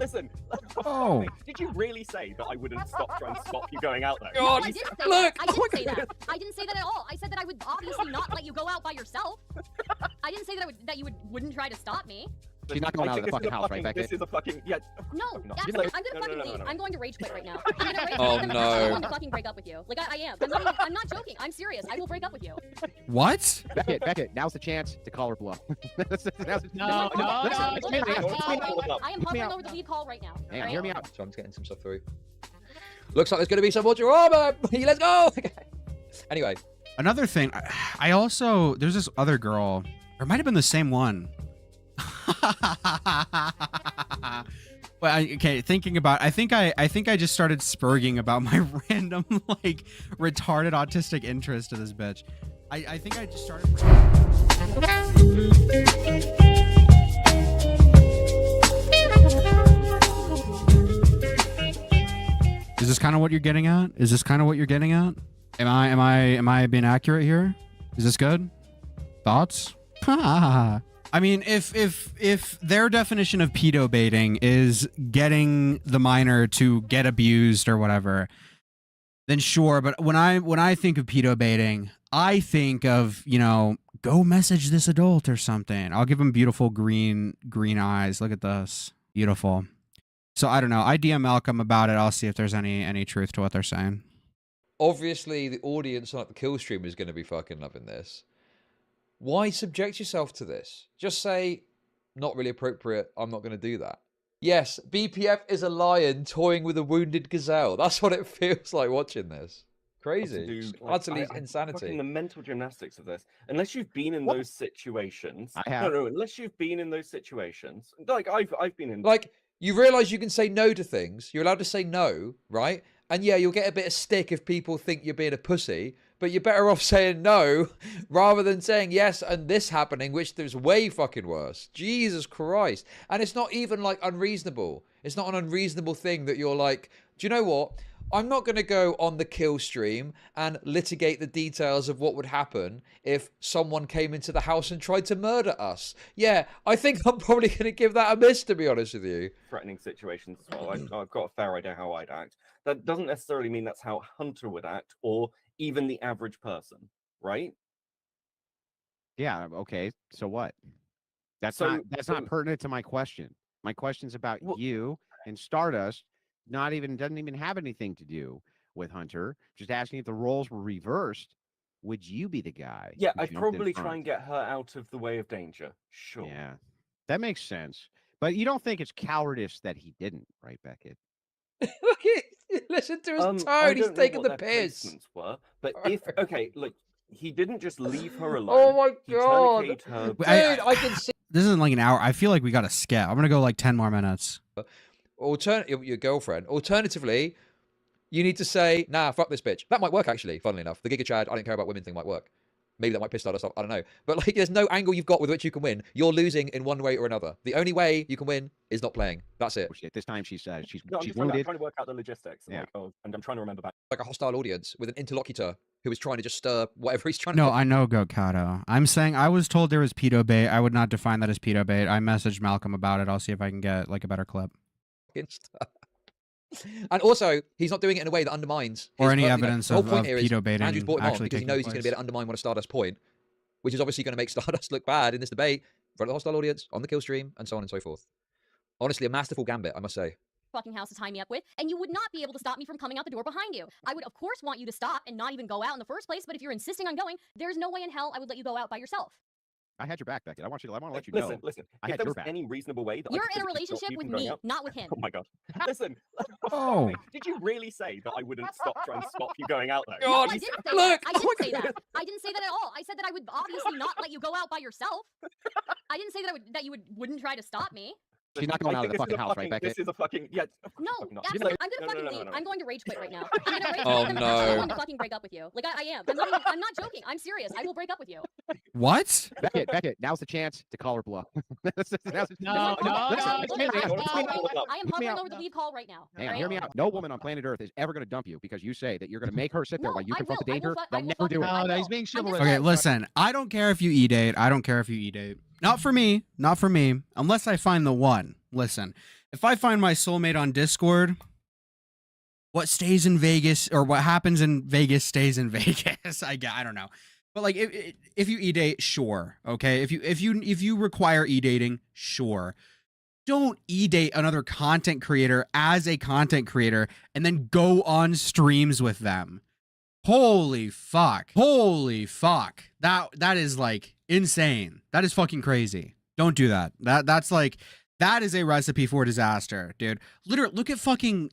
Listen. Oh. Did you really say that I wouldn't try and stop you going out there? God, No, I didn't say look! that. I didn't say that. I didn't say that at all. I said that I would obviously not let you go out by yourself. I didn't say that you wouldn't try to stop me. She's not going out of the fucking house, right, Beckett? This is a fucking No, no. absolutely. I'm gonna fucking leave. I'm going to rage quit right now. I'm gonna rage Oh, quit. no. I'm going to fucking break up with you. Like I am. I'm not joking. I'm serious. I will break up with you. What? Beckett, now's the chance to call her bluff. No. I am hovering out. over the lead call right now. Hang on, right? hear me out. So I'm just getting some stuff through. Looks like there's going to be some more drama. Let's go. Anyway. Another thing, I also, there's this other girl, or it might have been the same one. Well, okay, thinking about, I think I just started spurging about my random, like, retarded autistic interest to this bitch. I think I just started. Is this kind of what you're getting at? Is this kind of what you're getting at? Am I being accurate here? Is this good? Thoughts? I mean, if their definition of pedo baiting is getting the minor to get abused or whatever, then sure. But when I think of pedo baiting, I think of, you know, go message this adult or something. I'll give him beautiful green eyes. Look at this, beautiful. So I don't know. I DM Malcolm about it. I'll see if there's any truth to what they're saying. Obviously, the audience, like the kill stream, is going to be fucking loving this. Why subject yourself to this? Just say, not really appropriate, I'm not going to do that. Yes, BPF is a lion toying with a wounded gazelle. That's what it feels like watching this. Crazy. Utterly insanity. Fucking the mental gymnastics of this. Unless you've been in those situations. I have. No, unless you've been in those situations. Like, I've been in... Like, you realise you can say no to things. You're allowed to say no, right? And yeah, you'll get a bit of stick if people think you're being a pussy, but you're better off saying no rather than saying yes and this happening, which there's way fucking worse. Jesus Christ. And it's not even like unreasonable. It's not an unreasonable thing that you're like, do you know what? I'm not going to go on the kill stream and litigate the details of what would happen if someone came into the house and tried to murder us. Yeah, I think I'm probably going to give that a miss, to be honest with you. Threatening situations as well. I've got a fair idea how I'd act. That doesn't necessarily mean that's how Hunter would act, or even the average person, right? Yeah, okay. So what? That's not pertinent to my question. My question's about you and Stardust. Doesn't even have anything to do with Hunter. Just asking if the roles were reversed, would you be the guy? Yeah, I'd probably try and get her out of the way of danger. Sure. Yeah, that makes sense. But you don't think it's cowardice that he didn't, right, Beckett? Look at, listen to his tone. He's taking the piss. Were, but if look, he didn't just leave her alone. Oh my god, dude, I can see. This isn't like an hour. I feel like we got a scat. I'm gonna go like 10 more minutes. Your girlfriend. Alternatively, you need to say, nah, fuck this bitch. That might work, actually, funnily enough. The Giga Chad, I don't care about women thing might work. Maybe that might piss Stardust off, I don't know. But like, there's no angle you've got with which you can win. You're losing in one way or another. The only way you can win is not playing. That's it. Oh, shit. This time she's no, I'm wounded. trying to work out the logistics. Yeah. And I'm trying to remember back. Like a hostile audience with an interlocutor who is trying to just stir whatever he's trying to No, do. I know, Gokado. I'm saying I was told there was pedo bait. I would not define that as pedo bait. I messaged Malcolm about it. I'll see if I can get like a better clip. And also, he's not doing it in a way that undermines Or any his, evidence the whole point of here is pedo baiting Andrew's brought him on actually because he taking knows he's going to be able to undermine one of Stardust's point, which is obviously going to make Stardust look bad in this debate in front of the hostile audience, on the kill stream, and so on and so forth. Honestly, a masterful gambit, I must say. Fucking house to tie me up with, and you would not be able to stop me from coming out the door behind you. I would, of course, want you to stop and not even go out in the first place, but if you're insisting on going, there's no way in hell I would let you go out by yourself. I had your back, Beckett. I want to let you know. Listen. I If had there your was back. any reasonable way that You're I in a could physically stop relationship you with from going me, out- not with him. Oh my god. Listen. Oh. Did you really say that I wouldn't try and stop you going out there? God, No, I didn't say look! that. I didn't say that. I didn't say that at all. I said that I would obviously not let you go out by yourself. I didn't say that you wouldn't try to stop me. She's not going out of the fucking house, right, Beckett? This is a fucking No, not. absolutely. I'm gonna fucking leave. No. I'm going to rage quit right now. I'm gonna rage Oh, quit. no. I'm going to fucking break up with you. Like I am. I'm not joking. I'm serious. I will break up with you. What? Beckett, now's the chance to call her bluff. No. I am hovering out. over the lead call right now. Hang on, right? hear me out. No woman on planet Earth is ever going to dump you because you say that you're going to make her sit there No, while you I confront the will. danger. I They'll will never fucking- do it. I No, will. he's being I'm chivalrous. just- Okay, listen. I don't care if you e-date. I don't care if you e-date. Not for me. Not for me. Unless I find the one. Listen, if I find my soulmate on Discord, what stays in Vegas or what happens in Vegas stays in Vegas. I don't know. But like if you e-date, sure. Okay. If you require e-dating, sure. Don't e-date another content creator as a content creator and then go on streams with them. Holy fuck. Holy fuck. That is like insane. That is fucking crazy. Don't do that. That is a recipe for disaster, dude. Literally, look at Turkey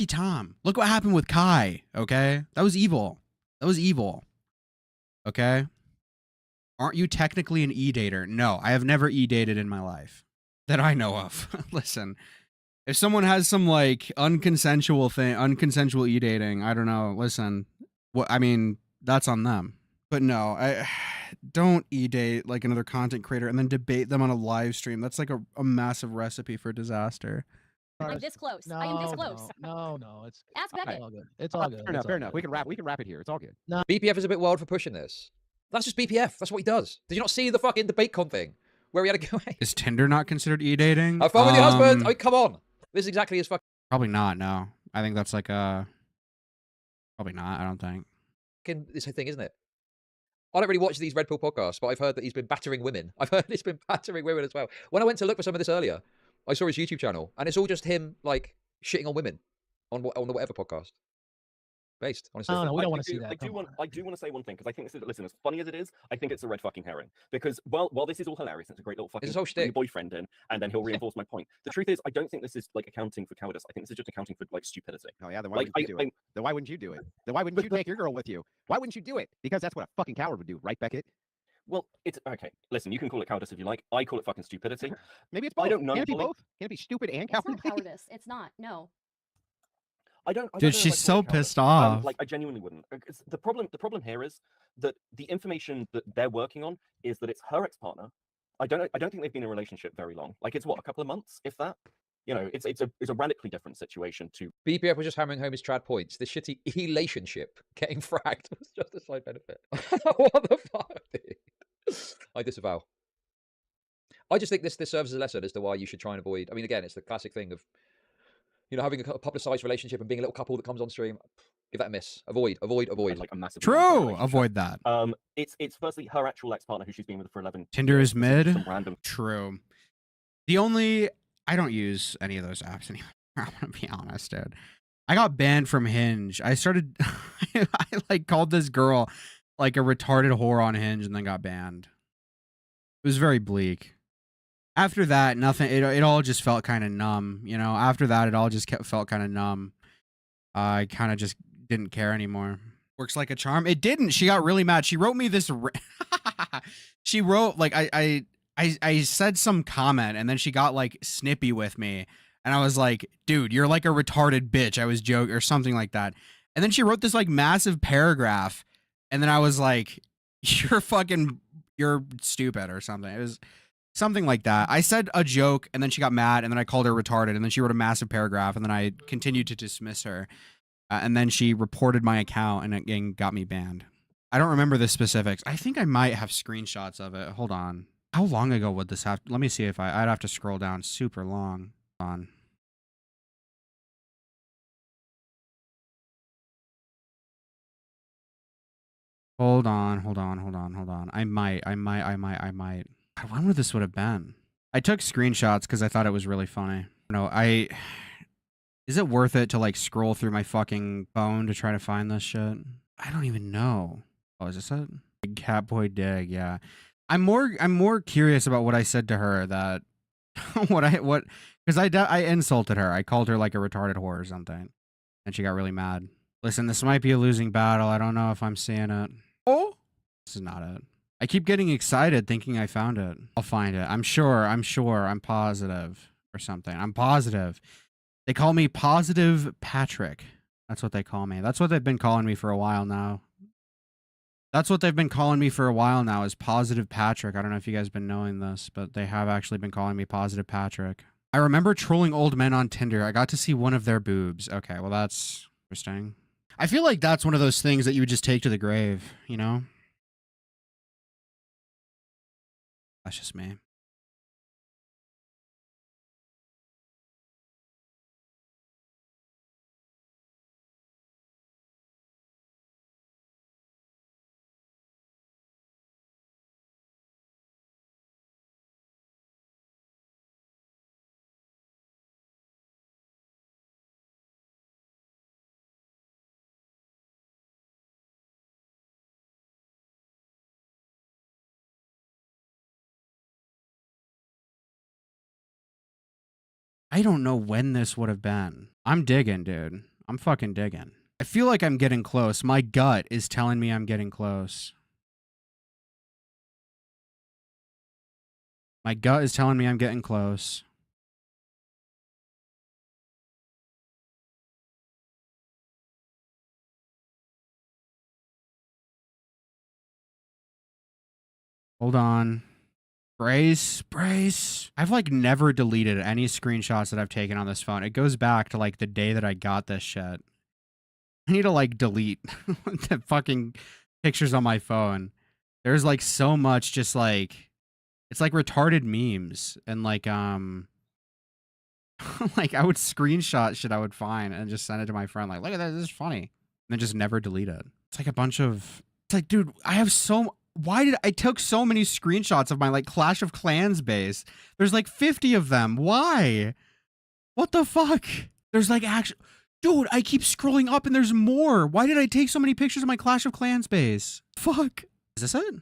Tom. Look what happened with Kai, okay? That was evil. That was evil. Okay? Aren't you technically an e-dater? No, I have never e-dated in my life that I know of. Listen, if someone has some like unconsensual e-dating, I don't know. Listen, that's on them. But no, I don't e-date like another content creator and then debate them on a live stream. That's like a massive recipe for disaster. I'm this close. I am this close. No, it's Ask Beckett. all good. It's all good. Fair enough. We can wrap it here. It's all good. BPF is a bit wild for pushing this. That's just BPF. That's what he does. Did you not see the fucking debate con thing where he had to go away? Is Tinder not considered e-dating? Have fun with your husband. Oh, come on. This is exactly as fucking. Probably not. No, I think that's like probably not. I don't think. This thing, isn't it? I don't really watch these Red Pill podcasts, but I've heard that he's been battering women. I've heard he's been battering women as well. When I went to look for some of this earlier, I saw his YouTube channel, and it's all just him like shitting on women on the whatever podcast. Based, honestly. No, we I don't want to do- see that. I do want to say one thing because I think this is, listen, as funny as it is, I think it's a red fucking herring. Because while this is all hilarious, it's a great little fucking It's his whole bring your shtick. boyfriend in, and then he'll reinforce my point. The truth is, I don't think this is like accounting for cowardice. I think this is just accounting for like stupidity. Oh yeah, then why Like, wouldn't you do it? Then why wouldn't you do it? Then why wouldn't you take your girl with you? Why wouldn't you do it? Because that's what a fucking coward would do, right, Beckett? Well, it's okay. Listen, you can call it cowardice if you like. I call it fucking stupidity. Maybe it's both. I don't know. Can it be Ollie. both? Can it be stupid and It's not cowardly? cowardice. It's not. No. I don't Dude, know if she's I'd so call it cowardice. pissed off. Like I genuinely wouldn't. The problem here is that the information that they're working on is that it's her ex-partner. I don't think they've been in a relationship very long. Like it's what, a couple of months, if that. You know, it's a radically different situation to. BPF was just hammering home his trad points. This shitty relationship getting fragged was just a side benefit. What the fuck, dude? I disavow. I just think this serves as a lesson as to why you should try and avoid. I mean, again, it's the classic thing of, you know, having a publicized relationship and being a little couple that comes on stream. Give that a miss. Avoid. Like a massive. True. Avoid that. It's firstly her actual ex-partner who she's been with for 11. Tinder is mid. Some random. True. I don't use any of those apps anymore. I'm gonna be honest, dude. I got banned from Hinge. I started. I like called this girl like a retarded whore on Hinge and then got banned. It was very bleak. After that, nothing. It all just felt kind of numb. You know. After that, it all just felt kind of numb. I kind of just didn't care anymore. Works like a charm. It didn't. She got really mad. She wrote me this. She wrote like I said some comment and then she got like snippy with me and I was like, dude, you're like a retarded bitch. I was joking or something like that. And then she wrote this like massive paragraph and then I was like, you're stupid or something. It was something like that. I said a joke and then she got mad and then I called her retarded and then she wrote a massive paragraph and then I continued to dismiss her. And then she reported my account and got me banned. I don't remember the specifics. I think I might have screenshots of it. Hold on. How long ago would this have? Let me see if I'd have to scroll down super long. Hold on. I might. When would this would have been? I took screenshots because I thought it was really funny. No, is it worth it to like scroll through my fucking phone to try to find this shit? I don't even know. Oh, is this it? Catboy Dig, yeah. I'm more curious about what I said to her that because I insulted her. I called her like a retarded whore or something, and she got really mad. Listen, this might be a losing battle. I don't know if I'm seeing it. Oh, this is not it. I keep getting excited thinking I found it. I'll find it. I'm sure. I'm positive or something. I'm positive. They call me Positive Patrick. That's what they call me. That's what they've been calling me for a while now. Is Positive Patrick. I don't know if you guys have been knowing this, but they have actually been calling me Positive Patrick. I remember trolling old men on Tinder. I got to see one of their boobs. Okay, well, that's interesting. I feel like that's one of those things that you would just take to the grave, you know? That's just me. I don't know when this would have been. I'm digging, dude. I'm fucking digging. I feel like I'm getting close. My gut is telling me I'm getting close. My gut is telling me I'm getting close. Hold on. Brace. I've like never deleted any screenshots that I've taken on this phone. It goes back to like the day that I got this shit. I need to like delete the fucking pictures on my phone. There's like so much just like, it's like retarded memes and like like I would screenshot shit I would find and just send it to my friend like, look at that, this is funny. And then just never delete it. It's like a bunch of, it's like, dude, I have so, why did I took so many screenshots of my like Clash of Clans base? There's like 50 of them. Why? What the fuck? There's like actually, dude, I keep scrolling up and there's more. Why did I take so many pictures of my Clash of Clans base? Fuck. Is this it?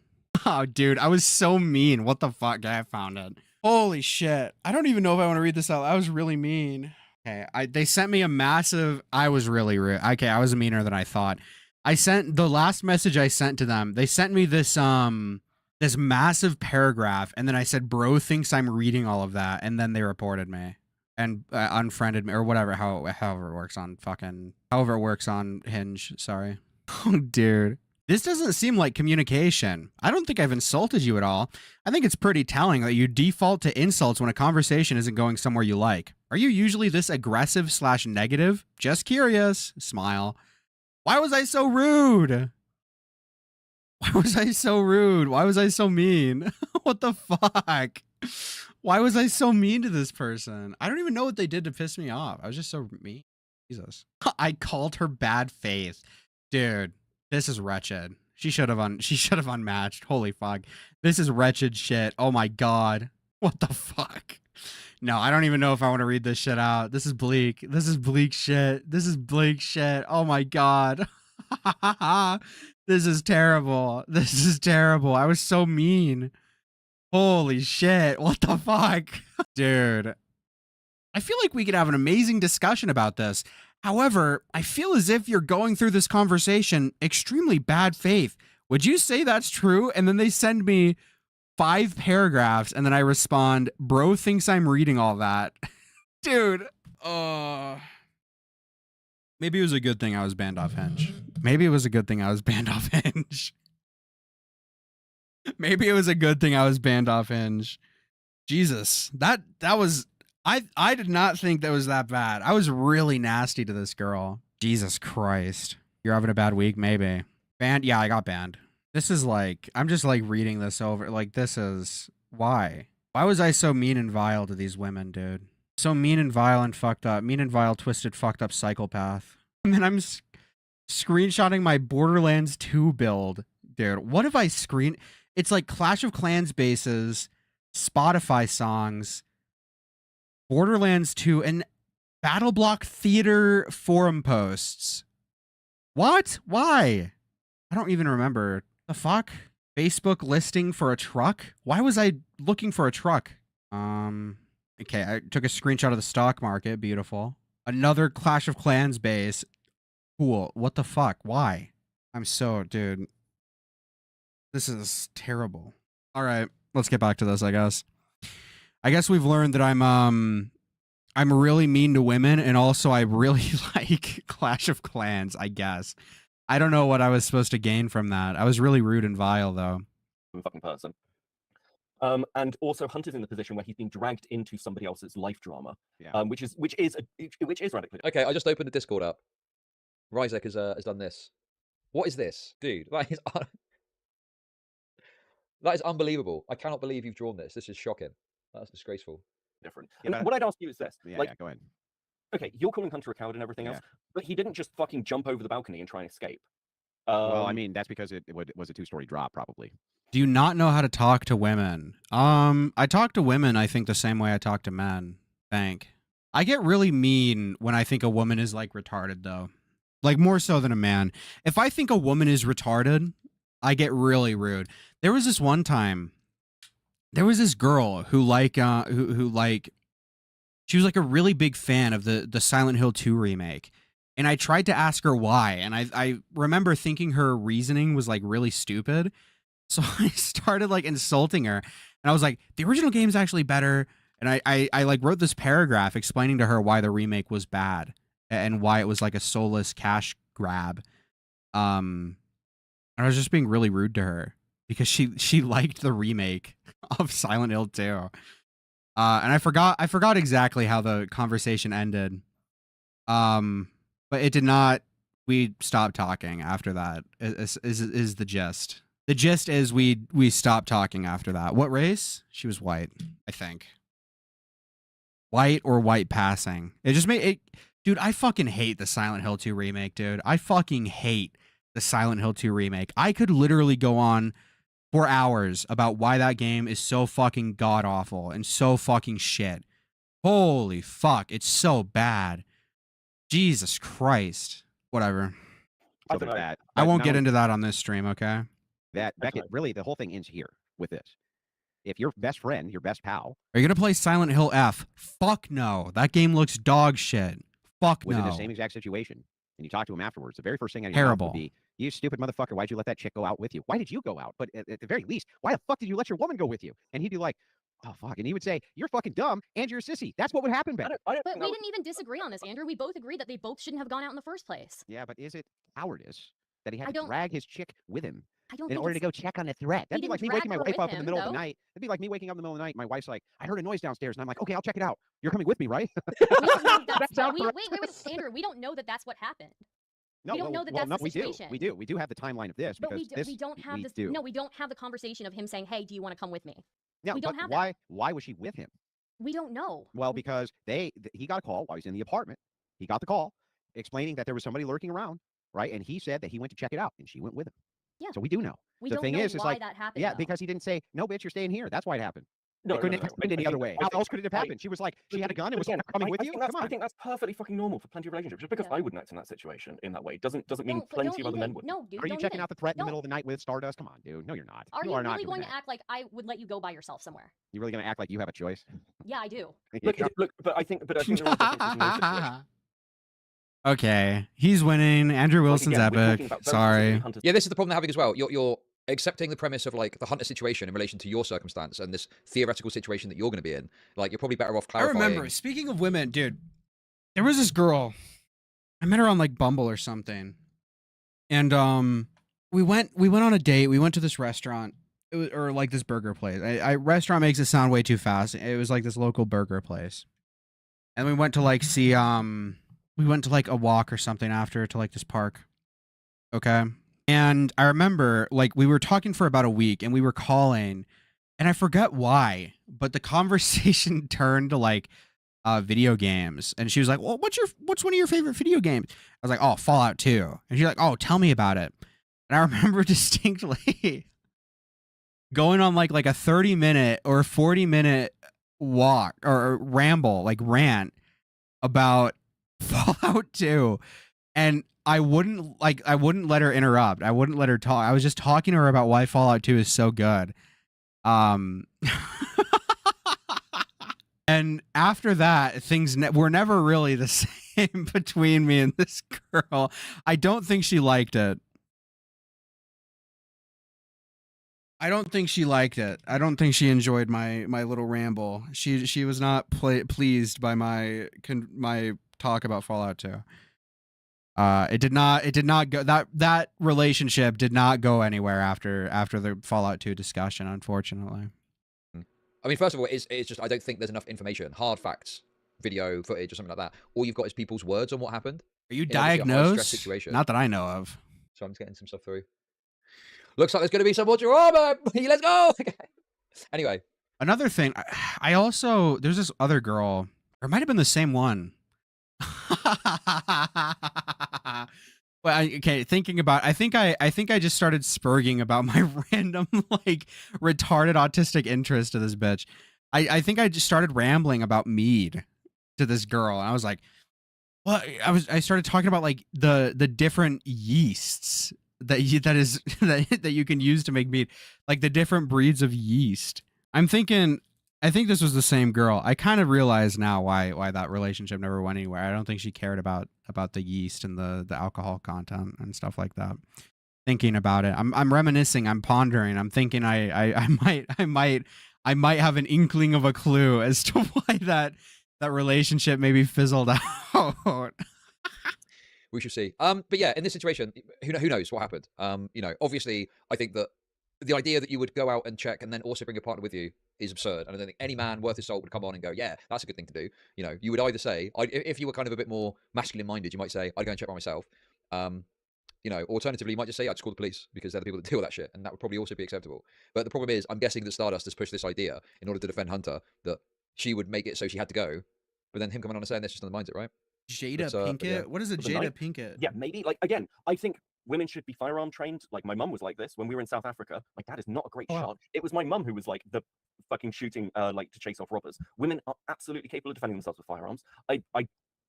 Oh, dude, I was so mean. What the fuck? I found it. Holy shit. I don't even know if I want to read this out. I was really mean. Okay, they sent me a massive, I was really rude. Okay, I was meaner than I thought. I sent, the last message I sent to them, they sent me this, this massive paragraph, and then I said, bro thinks I'm reading all of that, and then they reported me. And unfriended me, or whatever, however it works on fucking, however it works on Hinge, sorry. Oh, dude. This doesn't seem like communication. I don't think I've insulted you at all. I think it's pretty telling that you default to insults when a conversation isn't going somewhere you like. Are you usually this aggressive / negative? Just curious. Smile. Why was I so rude? Why was I so rude? Why was I so mean? What the fuck? Why was I so mean to this person? I don't even know what they did to piss me off. I was just so mean. Jesus. I called her bad faith. Dude. This is wretched. She should have unmatched. Holy fuck. This is wretched shit. Oh my god. What the fuck? No, I don't even know if I want to read this shit out. This is bleak. This is bleak shit. This is bleak shit. Oh my god. This is terrible. This is terrible. I was so mean. Holy shit. What the fuck? Dude. I feel like we could have an amazing discussion about this. However, I feel as if you're going through this conversation extremely bad faith. Would you say that's true? And then they send me 5 paragraphs and then I respond, bro thinks I'm reading all that. Dude. Maybe it was a good thing I was banned off Hinge. Maybe it was a good thing I was banned off Hinge. Maybe it was a good thing I was banned off Hinge. Jesus. That was... I did not think that was that bad. I was really nasty to this girl. Jesus Christ. You're having a bad week? Maybe. Banned? Yeah, I got banned. This is like, I'm just like reading this over. Like, this is, why? Why was I so mean and vile to these women, dude? So mean and vile and fucked up. Mean and vile, twisted, fucked up psychopath. And then I'm screenshotting my Borderlands 2 build. Dude, what if I screen... It's like Clash of Clans bases, Spotify songs, Borderlands 2, and BattleBlock Theater forum posts. What? Why? I don't even remember. The fuck? Facebook listing for a truck? Why was I looking for a truck? Okay, I took a screenshot of the stock market. Beautiful. Another Clash of Clans base. Cool. What the fuck? Why? I'm so... Dude. This is terrible. All right. Let's get back to this, I guess. I guess we've learned that I'm really mean to women, and also I really like Clash of Clans, I guess. I don't know what I was supposed to gain from that. I was really rude and vile, though. Fucking person. And also Hunter's in the position where he's being dragged into somebody else's life drama, Yeah. which is radically. Okay, I just opened the Discord up. Ryzek has done this. What is this, dude? Like, That is unbelievable. I cannot believe you've drawn this. This is shocking. That's disgraceful. different. Yeah, And what I'd ask you is this: Yeah, like, yeah, go ahead. okay, you're calling Hunter a coward and everything Yeah. else, but he didn't just fucking jump over the balcony and try and escape. Well, I mean, that's because it was a 2-story drop, probably. Do you not know how to talk to women? I talk to women, I think, the same way I talk to men. Thank. I get really mean when I think a woman is like retarded, though. Like more so than a man. If I think a woman is retarded, I get really rude. There was this one time. There was this girl who like she was like a really big fan of the Silent Hill 2 remake. And I tried to ask her why, and I remember thinking her reasoning was like really stupid. So I started like insulting her, and I was like, the original game's actually better. And I like wrote this paragraph explaining to her why the remake was bad and why it was like a soulless cash grab. And I was just being really rude to her because she liked the remake of Silent Hill 2. And I forgot exactly how the conversation ended. But it did not. We stopped talking after that. Is the gist? The gist is we stopped talking after that. What race? She was white, I think. White or white passing. It just made it. Dude, I fucking hate the Silent Hill 2 remake, dude. I fucking hate the Silent Hill 2 remake. I could literally go on for hours about why that game is so fucking god awful and so fucking shit. Holy fuck, it's so bad. Jesus Christ. Whatever. So there's that. I But won't not get only into that on this stream, okay? that. That's Beckett, really, the whole thing ends here with this. If your best friend, your best pal, Are you gonna play Silent Hill F? Fuck no. That game looks dog shit. Fuck was in no. the same exact situation, and you talk to him afterwards, the very first thing out of your mouth Terrible. would be, "You stupid motherfucker! Why'd you let that chick go out with you? Why did you go out? But at the very least, why the fuck did you let your woman go with you?" And he'd be like, "Oh fuck," and he would say, "You're fucking dumb and you're a sissy." That's what would happen, I Beckett. don't But think we that didn't even disagree on this, Andrew. We both agreed that they both shouldn't have gone out in the first place. Yeah, but is it cowardice that he had I to don't- drag his chick with him I don't in think order to it's- go check on the threat? That'd be didn't like me drag waking my her wife with up in the him, middle of the though. night. That'd be like me waking up in the middle of the night. My wife's like, "I heard a noise downstairs," and I'm like, "Okay, I'll check it out. You're coming with me, right?" We don't know if That that's sounds wait, correct. Andrew. We don't know that that's what happened. No, We don't know that that's no, the we do. situation. We do. We do have the timeline of this But because this we don't have we this. do. No, we don't have the conversation of him saying, "Hey, do you want to come with me?" Yeah, we don't but have that. why was she with him? We don't know. Well, because he got a call while he was in the apartment. He got the call explaining that there was somebody lurking around, right? And he said that he went to check it out, and she went with him. Yeah. So we do know. We The don't thing know is why like, that happened. yeah, though. because he didn't say, "No, bitch, you're staying here." That's why it happened. No, It couldn't no, no, have happened any I other think- way. I How think- else could it have happened? She was like, she had a gun and was Again, coming with I you. think that's, Come on. I think that's perfectly fucking normal for plenty of relationships. Just because Yeah. I wouldn't act in that situation in that way doesn't mean Don't- plenty don't of other even- men wouldn't. No, dude. Are you don't checking even- out the threat in the no. middle of the night with Stardust? Come on, dude. No, you're not. Are you you are not really doing going that. to act like I would let you go by yourself somewhere? You really going to act like you have a choice? Yeah, I do. Look, but I think there are differences in those situations. Okay, he's winning. Andrew Like, Wilson's again, we're talking epic. about very Sorry. specifically Hunter's Yeah, this is the problem they're having as well. You're accepting the premise of like the Hunter situation in relation to your circumstance and this theoretical situation that you're going to be in. Like, you're probably better off I clarifying. remember. Speaking of women, dude, there was this girl. I met her on like Bumble or something, and we went on a date. We went to this restaurant, or like this burger place. Restaurant makes it sound way too fast. It was like this local burger place, and we went to like see we went to like a walk or something after to like this park. Okay. And I remember like we were talking for about a week and we were calling and I forgot why, but the conversation turned to like video games. And she was like, "Well, what's one of your favorite video games?" I was like, "Oh, Fallout 2." And she's like, "Oh, tell me about it." And I remember distinctly going on like a 30-minute or 40-minute walk or ramble, like rant about Fallout 2, and I wouldn't let her interrupt. I wouldn't let her talk. I was just talking to her about why Fallout 2 is so good. And after that, things were never really the same between me and this girl. I don't think she liked it. I don't think she liked it. I don't think she enjoyed my little ramble. She was not pleased by my talk about Fallout 2. It did not go, that relationship did not go anywhere after the Fallout 2 discussion, unfortunately. I mean, first of all, it's just I don't think there's enough information, hard facts, video footage, or something like that. All you've got is people's words on what happened. Are you In obviously a high-stress diagnosed? situation. Not that I know of. So I'm just getting some stuff through. Looks like there's going to be some more drama. Let's go. Anyway. Another thing, I also, there's this other girl, or it might have been the same one. Well, okay, thinking about, I think I just started spurging about my random, like, retarded autistic interest to this bitch. I think I just started rambling about mead to this girl, and I was like, well, I started talking about like the different yeasts that you can use to make mead, like the different breeds of yeast. I'm thinking, I think this was the same girl. I kind of realize now why that relationship never went anywhere. I don't think she cared about the yeast and the alcohol content and stuff like that. Thinking about it, I'm reminiscing, I'm pondering, I'm thinking I might have an inkling of a clue as to why that relationship maybe fizzled out. We shall see. But yeah, in this situation, who knows what happened? You know, obviously, I think that the idea that you would go out and check and then also bring a partner with you is absurd. And I don't think any man worth his salt would come on and go, yeah, that's a good thing to do. You know, you would either say, if you were kind of a bit more masculine minded, you might say, I'd go and check by myself. You know, alternatively, you might just say, I'd just call the police because they're the people that deal with that shit. And that would probably also be acceptable. But the problem is, I'm guessing that Stardust has pushed this idea in order to defend Hunter that she would make it so she had to go. But then him coming on and saying this just undermines it, right? Jada Pinkett? Yeah. What is a Jada Pinkett? Yeah, maybe. Like, again, I think women should be firearm trained. Like, my mum was like this when we were in South Africa. Like, that is not a great shot. It was my mum who was like the fucking shooting, like, to chase off robbers. Women are absolutely capable of defending themselves with firearms. I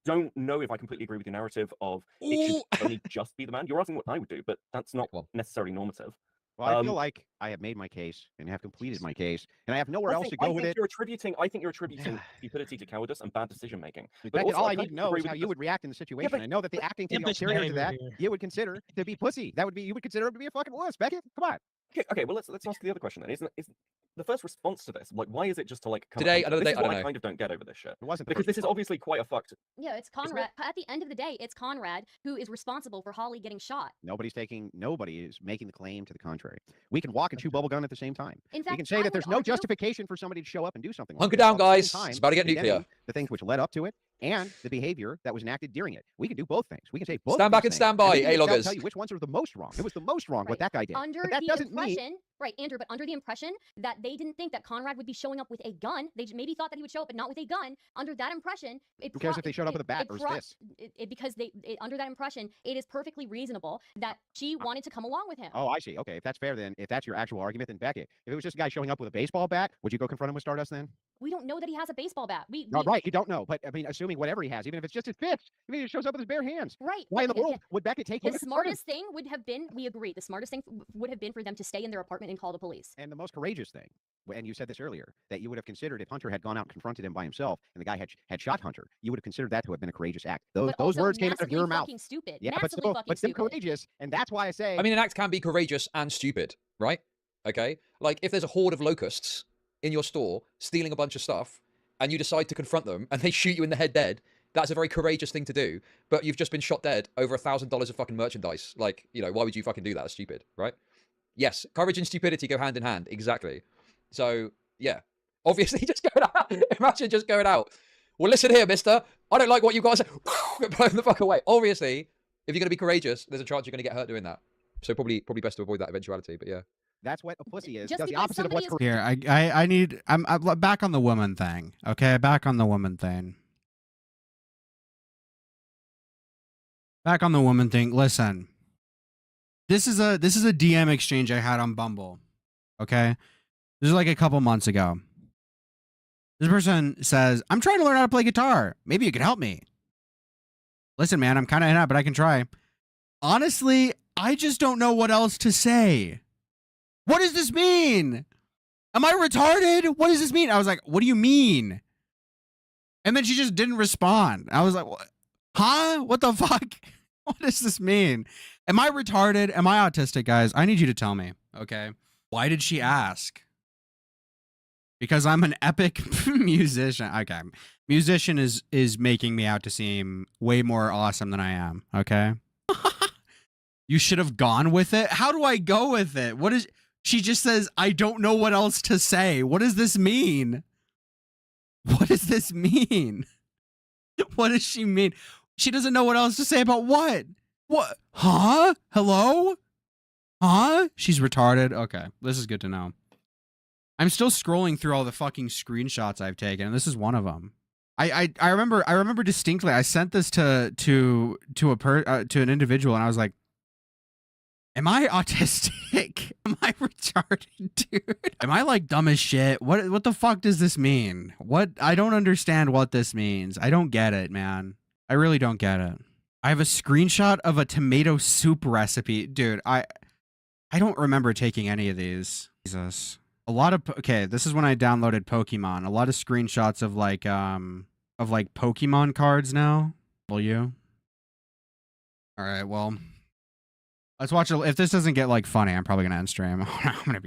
don't know if I completely agree with your narrative of it should only just be the man. You're asking what I would do, but that's not necessarily normative. Well, I feel like I have made my case and have completed my case, and I have nowhere else to go with it. I think you're attributing stupidity to cowardice and bad decision making. But also, all I need to know is how you would react in the situation. Yeah, I know that the acting to the ulterior to that you would consider to be pussy. That would be, you would consider him to be a fucking wuss. Beckett, come on. Okay, well let's ask the other question then. Isn't the first response to this, like, why is it just to like today? Another day, I kind of don't get over this shit. It wasn't because this is obviously quite a fucked. Yeah, it's Conrad. At the end of the day, it's Conrad who is responsible for Holly getting shot. Nobody is making the claim to the contrary. We can walk and chew bubblegum at the same time. In fact, we can say that there's no justification for somebody to show up and do something. Hunker down, guys. It's about to get nuclear. The things which led up to it and the behavior that was enacted during it. We can do both things. We can say both. Stand back and stand by, A-loggers. Tell you which ones are the most wrong. It was the most wrong what that guy did. Under but that the doesn't impression, mean... right, Andrew, but under the impression that they didn't think that Conrad would be showing up with a gun. They maybe thought that he would show up, but not with a gun. Under that impression, who cares if they showed up with a bat or a fist? Because under that impression, it is perfectly reasonable that she wanted to come along with him. Oh, I see. Okay, if that's fair, then if that's your actual argument, then Beckett. If it was just a guy showing up with a baseball bat, would you go confront him with Stardust then? We don't know that he has a baseball bat. Right, you don't know. But I mean, assuming whatever he has, even if it's just his fist, I mean, he shows up with his bare hands. Right. Why in the world would Beckett take him? The smartest thing would have been, we agree, the smartest thing would have been for them to stay in their apartment and call the police. And the most courageous thing, and you said this earlier, that you would have considered if Hunter had gone out and confronted him by himself and the guy had shot Hunter, you would have considered that to have been a courageous act. Those words came out of your mouth. Stupid. Yeah, but still courageous, and that's why I say... I mean, an act can be courageous and stupid, right? Okay? Like, if there's a horde of locusts in your store stealing a bunch of stuff, and you decide to confront them, and they shoot you in the head dead, that's a very courageous thing to do. But you've just been shot dead over $1,000 of fucking merchandise. Like, you know, why would you fucking do that? That's stupid, right? Yes, courage and stupidity go hand in hand. Exactly. So, yeah. Obviously, just going out. Imagine just going out. Well, listen here, mister. I don't like what you guys say. Blow the fuck away. Obviously, if you're going to be courageous, there's a chance you're going to get hurt doing that. So probably best to avoid that eventuality, but yeah. That's what a pussy is. Just the opposite of what's here. I'm back on the woman thing. Okay, back on the woman thing. Back on the woman thing. Listen, this is a DM exchange I had on Bumble. Okay, this is like a couple months ago. This person says, "I'm trying to learn how to play guitar. Maybe you could help me." Listen, man, I'm kind of not, but I can try. Honestly, I just don't know what else to say. What does this mean? Am I retarded? What does this mean? I was like, what do you mean? And then she just didn't respond. I was like, what? Huh? What the fuck? What does this mean? Am I retarded? Am I autistic, guys? I need you to tell me, okay? Why did she ask? Because I'm an epic musician. Okay. Musician is making me out to seem way more awesome than I am, okay? You should have gone with it. How do I go with it? What is... She just says, I don't know what else to say. What does this mean? What does this mean? What does she mean? She doesn't know what else to say about what? What? Huh? Hello? Huh? She's retarded. Okay, this is good to know. I'm still scrolling through all the fucking screenshots I've taken, and this is one of them. I remember distinctly. I sent this to an individual, and I was like, "Am I autistic? Am I retarded, dude? Am I like dumb as shit? What the fuck does this mean? What? I don't understand what this means. I don't get it, man. I really don't get it. I have a screenshot of a tomato soup recipe, dude. I don't remember taking any of these. Jesus." A lot of okay, this is when I downloaded Pokemon. A lot of screenshots of like Pokemon cards now. Will you? All right, well, let's watch it. If this doesn't get like funny, I'm probably gonna end stream.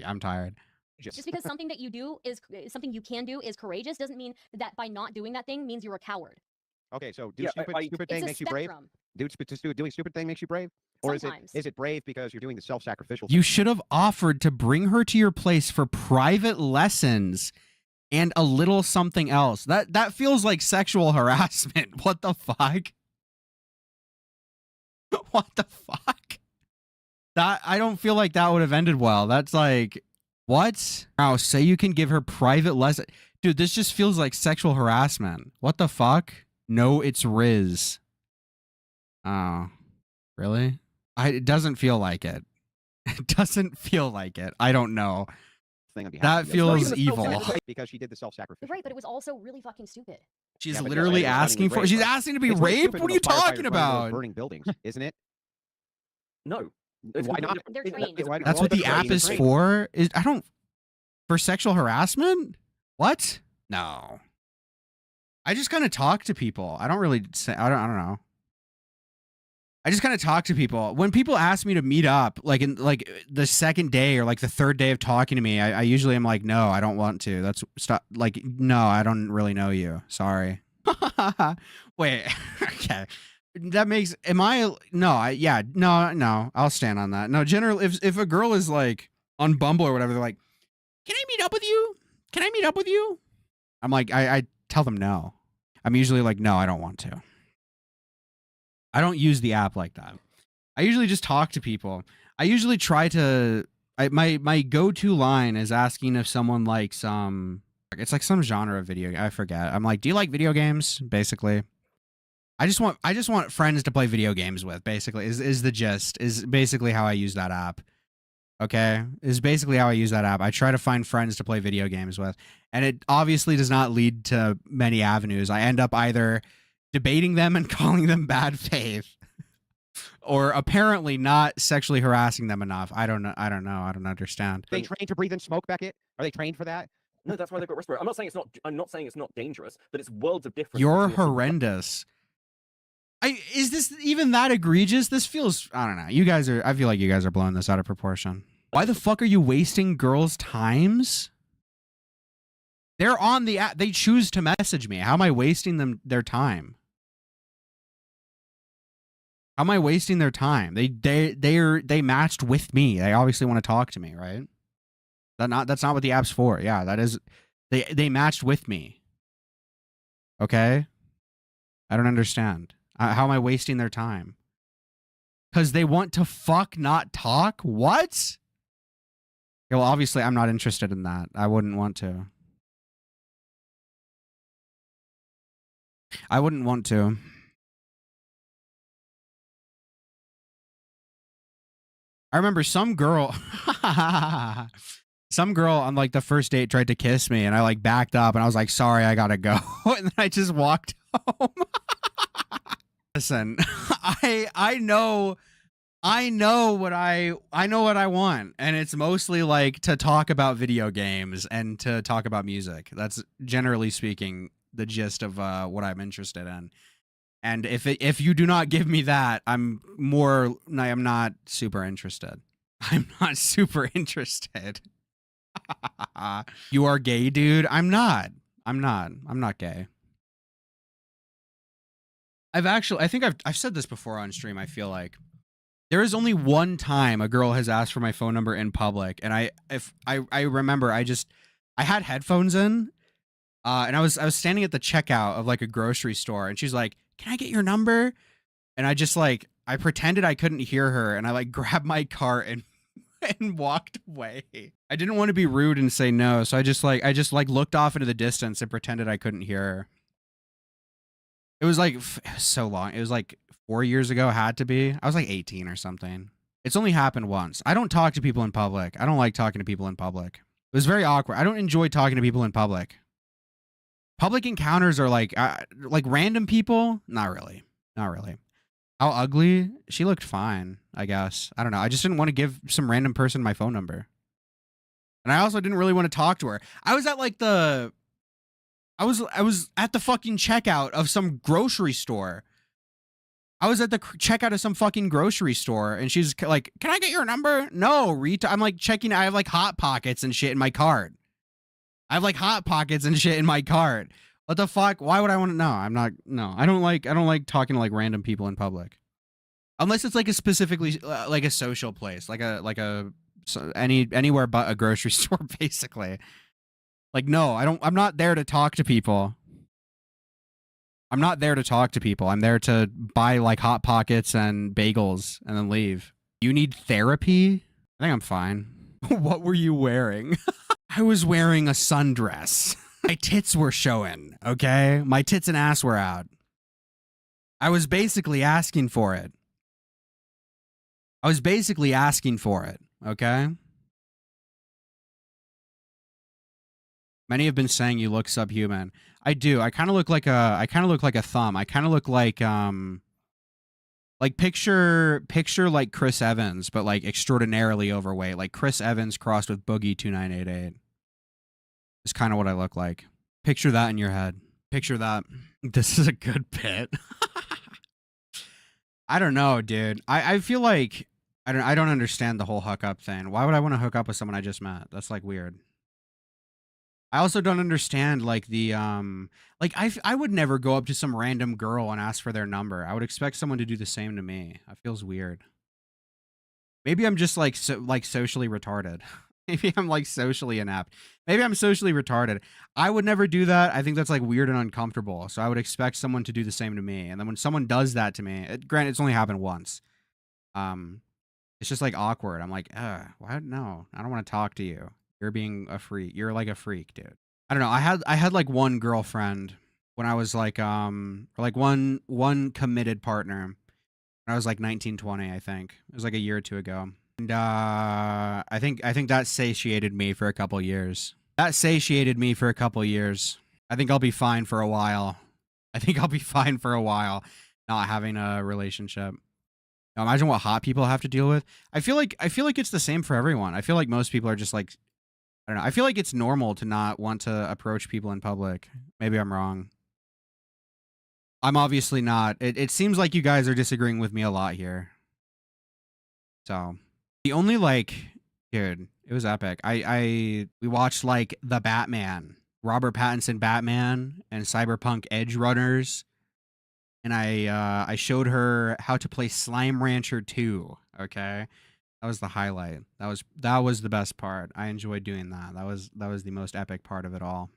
I'm tired. Just because something that you do is something you can do is courageous doesn't mean that by not doing that thing means you're a coward. Okay, so stupid thing makes you brave. Doing stupid thing makes you brave, or is it brave because you're doing the self-sacrificial? You should have offered to bring her to your place for private lessons and a little something else. That feels like sexual harassment. What the fuck? What the fuck? That I don't feel like that would have ended well. That's like what? Now say you can give her private lesson. Dude, this just feels like sexual harassment. What the fuck? No, it's Riz. Oh, really? It doesn't feel like it. It doesn't feel like it. I don't know. That feels evil. Because she did the self-sacrifice. Right, but it was also really fucking stupid. She's literally asking for. She's asking to be raped. What are you talking about? Burning buildings, isn't it? No. Why not? They're trained. That's what the app is for. For sexual harassment? What? No. I just kind of talk to people. I don't really say. I don't know. I just kind of talk to people. When people ask me to meet up, like in like the second day or like the third day of talking to me, I usually am like, no, I don't want to. That's stop. Like, no, I don't really know you. Sorry. Wait. Okay. That makes. Am I? No. Yeah. No. I'll stand on that. No. Generally, if a girl is like on Bumble or whatever, they're like, can I meet up with you? Can I meet up with you? I'm like, I tell them no. I'm usually like, no, I don't want to. I don't use the app like that. I usually just talk to people. I usually try to. My go-to line is asking if someone likes it's like some genre of video. I forget. I'm like, do you like video games? Basically, I just want friends to play video games with. Basically, is the gist. Is basically how I use that app. Okay, is basically how I use that app. I try to find friends to play video games with, and it obviously does not lead to many avenues. I end up either debating them and calling them bad faith, or apparently not sexually harassing them enough. I don't know. I don't understand. Are they trained to breathe in smoke, Beckett? Are they trained for that? No, that's why they've got respirator. I'm not saying it's not dangerous, but it's worlds of difference. You're horrendous. Is this even that egregious? This feels, I don't know. I feel like you guys are blowing this out of proportion. Why the fuck are you wasting girls' times? They're on the app. They choose to message me. How am I wasting their time? How am I wasting their time? They matched with me. They obviously want to talk to me, right? That's not what the app's for. Yeah, that is. They matched with me. Okay? I don't understand. How am I wasting their time? Because they want to fuck, not talk? What? Yeah, well, obviously, I'm not interested in that. I wouldn't want to. I wouldn't want to. I remember some girl on like the first date tried to kiss me, and I like backed up and I was like, sorry, I gotta go. And then I just walked home. Listen, I know what I want, and it's mostly like to talk about video games and to talk about music. That's generally speaking the gist of what I'm interested in. And if you do not give me that, I'm not super interested. I'm not super interested. You are gay, dude? I'm not gay. I think I've said this before on stream. I feel like there is only one time a girl has asked for my phone number in public, and I remember I had headphones in, and I was standing at the checkout of like a grocery store, and she's like, "Can I get your number?" And I just like I pretended I couldn't hear her, and I like grabbed my cart and and walked away. I didn't want to be rude and say no, so I just looked off into the distance and pretended I couldn't hear her. It was like so long. It was like 4 years ago, had to be. I was like 18 or something. It's only happened once. I don't talk to people in public. I don't like talking to people in public. It was very awkward. I don't enjoy talking to people in public. Public encounters are like random people. Not really. Not really. How ugly? She looked fine, I guess. I don't know. I just didn't want to give some random person my phone number. And I also didn't really want to talk to her. I was at like I was at the fucking checkout of some grocery store. I was at the checkout of some fucking grocery store, and she's like, "Can I get your number?" No, I'm like checking. I have like Hot Pockets and shit in my card. I have like Hot Pockets and shit in my card. What the fuck? Why would I want to know? I'm not. No, I don't like talking to like random people in public, unless it's like a specifically like a social place, anywhere but a grocery store, basically. Like, no, I'm not there to talk to people. I'm not there to talk to people. I'm there to buy like Hot Pockets and bagels and then leave. You need therapy? I think I'm fine. What were you wearing? I was wearing a sundress. My tits were showing, okay? My tits and ass were out. I was basically asking for it. Okay? Many have been saying you look subhuman. I do. I kind of look like a thumb. I kind of look like picture like Chris Evans, but like extraordinarily overweight, like Chris Evans crossed with Boogie 2988. It's kind of what I look like. Picture that in your head. Picture that. This is a good bit. I don't know, dude. I feel like I don't understand the whole hookup thing. Why would I want to hook up with someone I just met? That's like weird. I also don't understand like the I would never go up to some random girl and ask for their number. I would expect someone to do the same to me. That feels weird. Maybe I'm just like socially retarded. Maybe I'm like socially inept. Maybe I'm socially retarded. I would never do that. I think that's like weird and uncomfortable. So I would expect someone to do the same to me. And then when someone does that to me, granted, it's only happened once. It's just like awkward. I'm like, why? No, I don't want to talk to you. You're being a freak. You're like a freak, dude. I don't know. I had like one girlfriend when I was like one committed partner when I was like 19, 20, I think. It was like a year or two ago. And I think that satiated me for a couple years. I think I'll be fine for a while. Not having a relationship. Now, imagine what hot people have to deal with. I feel like it's the same for everyone. I feel like most people are just like, I don't know. I feel like it's normal to not want to approach people in public. Maybe I'm wrong. I'm obviously not. It seems like you guys are disagreeing with me a lot here. So the only dude, it was epic. We watched like the Batman, Robert Pattinson Batman, and Cyberpunk Edge Runners, and I showed her how to play Slime Rancher 2. Okay, that was the highlight. That was the best part. I enjoyed doing that. That was the most epic part of it all.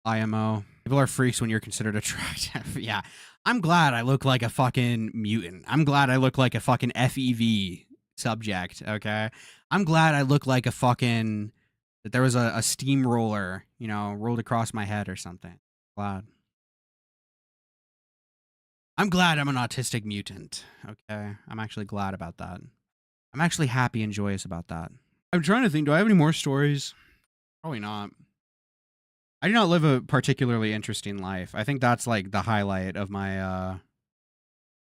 IMO. People are freaks when you're considered attractive. Yeah. I'm glad I look like a fucking mutant. I'm glad I look like a fucking FEV subject, okay? I'm glad I look like that there was a steamroller, rolled across my head or something. Glad. I'm glad I'm an autistic mutant, okay? I'm actually glad about that. I'm actually happy and joyous about that. I'm trying to think, do I have any more stories? Probably not. I do not live a particularly interesting life. I think that's like the highlight of my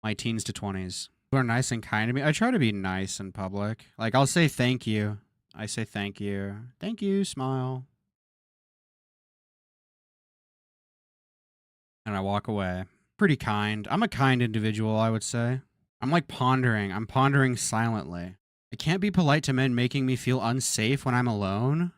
my teens to 20s. People are nice and kind to me. I try to be nice in public. Like, I'll say thank you. I say thank you. Thank you, smile. And I walk away. Pretty kind. I'm a kind individual, I would say. I'm like pondering. I'm pondering silently. I can't be polite to men making me feel unsafe when I'm alone.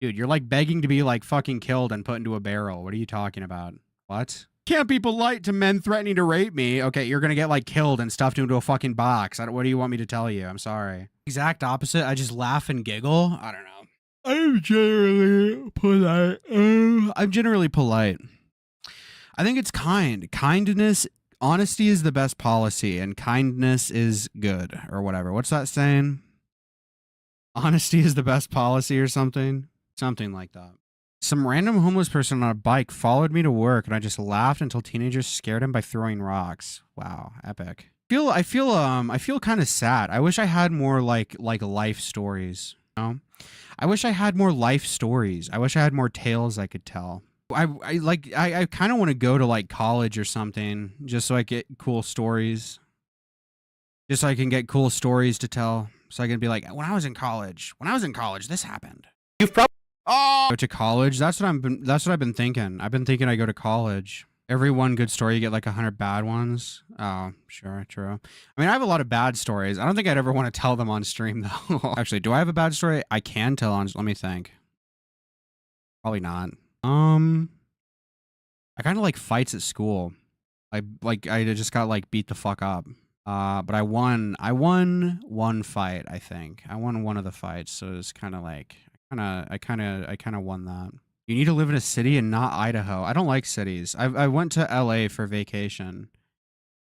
Dude, you're like begging to be like fucking killed and put into a barrel. What are you talking about? What? Can't be polite to men threatening to rape me. Okay, you're gonna get like killed and stuffed into a fucking box. What do you want me to tell you? I'm sorry. Exact opposite. I just laugh and giggle. I don't know. I'm generally polite. I think it's kind. Kindness Honesty is the best policy and kindness is good, or whatever. What's that saying? Honesty is the best policy or something? Something like that. Some random homeless person on a bike followed me to work, and I just laughed until teenagers scared him by throwing rocks. Wow, epic. I feel kind of sad. I wish I had more like life stories. You know? I wish I had more life stories. I wish I had more tales I could tell. I kind of want to go to like college or something just so I get cool stories. Just so I can get cool stories to tell. So I can be like, when I was in college, this happened. You've probably Go to college. That's what I've been thinking. I've been thinking I go to college. Every one good story, you get like 100 bad ones. Oh, sure, true. I mean, I have a lot of bad stories. I don't think I'd ever want to tell them on stream though. Actually, do I have a bad story? I can tell on. Let me think. Probably not. I kind of like fights at school. I just got like beat the fuck up. But I won one fight, I think. I won one of the fights, so it's kind of like I kind of won that. You need to live in a city and not Idaho. I don't like cities. I went to LA for vacation.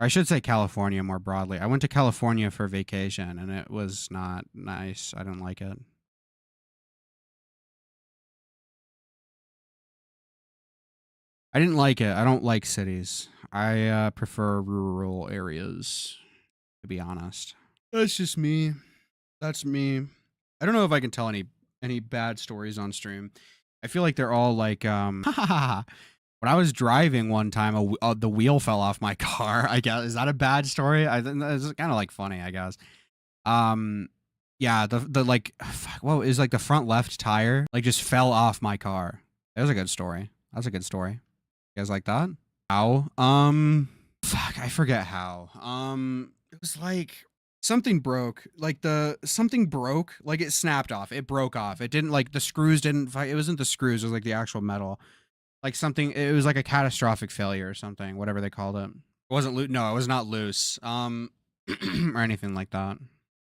Or I should say California more broadly. I went to California for vacation and it was not nice. I didn't like it. I didn't like it. I don't like cities. I prefer rural areas, to be honest. That's just me. That's me. I don't know if I can tell any bad stories on stream. I feel like they're all like, when I was driving one time, the wheel fell off my car. I guess, is that a bad story? I think it's kind of like funny, I guess. Yeah, the like, fuck, what is like the front left tire like just fell off my car. That was a good story. That's a good story. You guys like that? How? Fuck, I forget how. It was like something broke. Like something broke. Like it snapped off. It broke off. It didn't like the screws didn't fight. It wasn't the screws. It was like the actual metal. Like something. It was like a catastrophic failure or something. Whatever they called it. It wasn't loose. No, it was not loose. Or anything like that.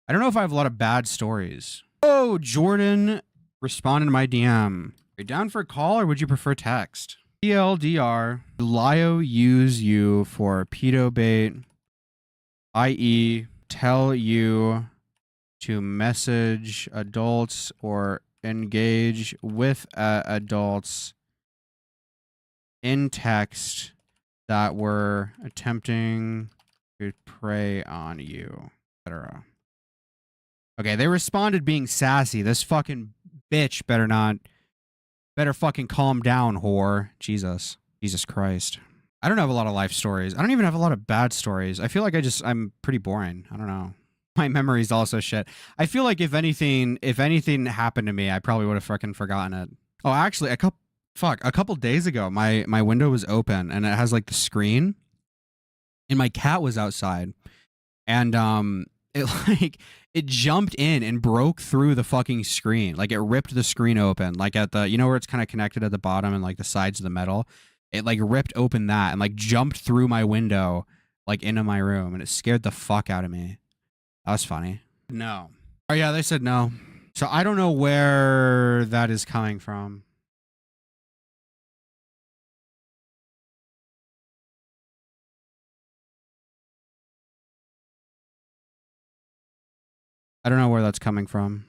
I don't know if I have a lot of bad stories. Oh, Jordan responded to my DM. Are you down for a call or would you prefer text? TLDR, Lio use you for pedo bait, i.e. tell you to message adults or engage with adults in text that were attempting to prey on you, etc. Okay, they responded being sassy. This fucking bitch better fucking calm down, whore. Jesus Christ. I don't have a lot of life stories. I don't even have a lot of bad stories. I feel like I'm pretty boring. I don't know. My memory's also shit. I feel like if anything happened to me, I probably would have fucking forgotten it. Oh, actually, a couple days ago, my window was open and it has like the screen, and my cat was outside, and it jumped in and broke through the fucking screen. Like it ripped the screen open, like at the, you know where it's kind of connected at the bottom and like the sides of the metal. It like ripped open that and like jumped through my window, like into my room, and it scared the fuck out of me. That was funny. No. Oh yeah, they said no. So I don't know where that is coming from. I don't know where that's coming from.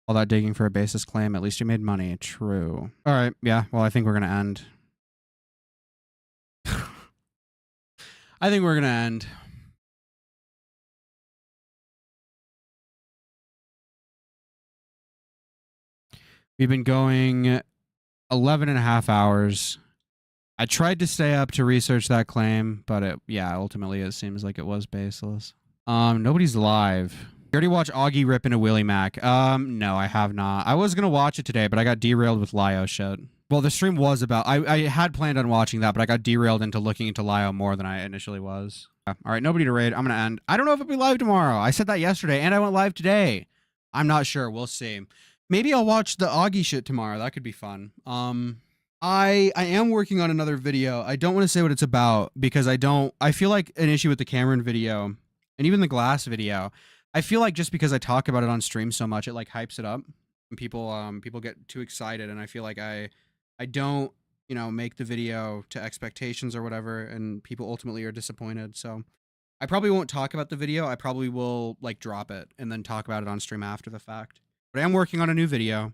All that digging for a basis claim, at least you made money. True. All right, yeah, well, I think we're going to end. I think we're going to end. We've been going 11 and a half hours. I tried to stay up to research that claim, but ultimately it seems like it was baseless. Nobody's live. You already watched Augie rip into Willie Mac? No, I have not. I was gonna watch it today, but I got derailed with Lio shit. Well, the stream was about. I had planned on watching that, but I got derailed into looking into Lio more than I initially was. All right, nobody to raid. I'm gonna end. I don't know if I'll be live tomorrow. I said that yesterday, and I went live today. I'm not sure. We'll see. Maybe I'll watch the Augie shit tomorrow. That could be fun. I am working on another video. I don't want to say what it's about because I feel like an issue with the Cameron video and even the Glass video. I feel like just because I talk about it on stream so much, it like hypes it up and people get too excited, and I feel like I don't you know, make the video to expectations or whatever, and people ultimately are disappointed. So I probably won't talk about the video. I probably will like drop it and then talk about it on stream after the fact. But I am working on a new video.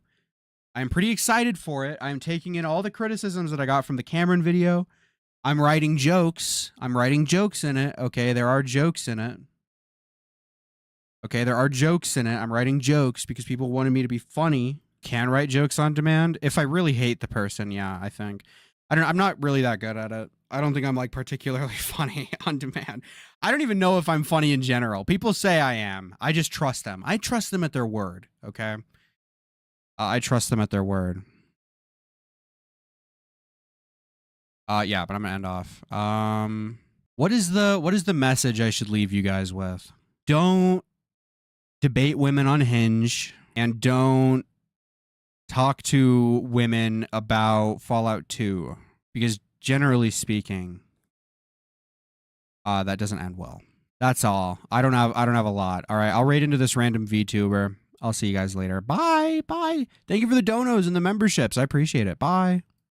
I'm pretty excited for it. I'm taking in all the criticisms that I got from the Cameron video. I'm writing jokes. I'm writing jokes in it. Okay, there are jokes in it. Okay, there are jokes in it. I'm writing jokes because people wanted me to be funny. Can write jokes on demand. If I really hate the person, yeah, I think. I'm not really that good at it. I don't think I'm like particularly funny on demand. I don't even know if I'm funny in general. People say I am. I just trust them. I trust them at their word, okay? I trust them at their word. Yeah, but I'm gonna end off. What is the message I should leave you guys with? Don't debate women on Hinge, and don't talk to women about Fallout 2, because generally speaking, that doesn't end well. That's all. I don't have a lot. All right, I'll raid into this random VTuber. I'll see you guys later. Bye. Bye. Thank you for the donos and the memberships. I appreciate it. Bye.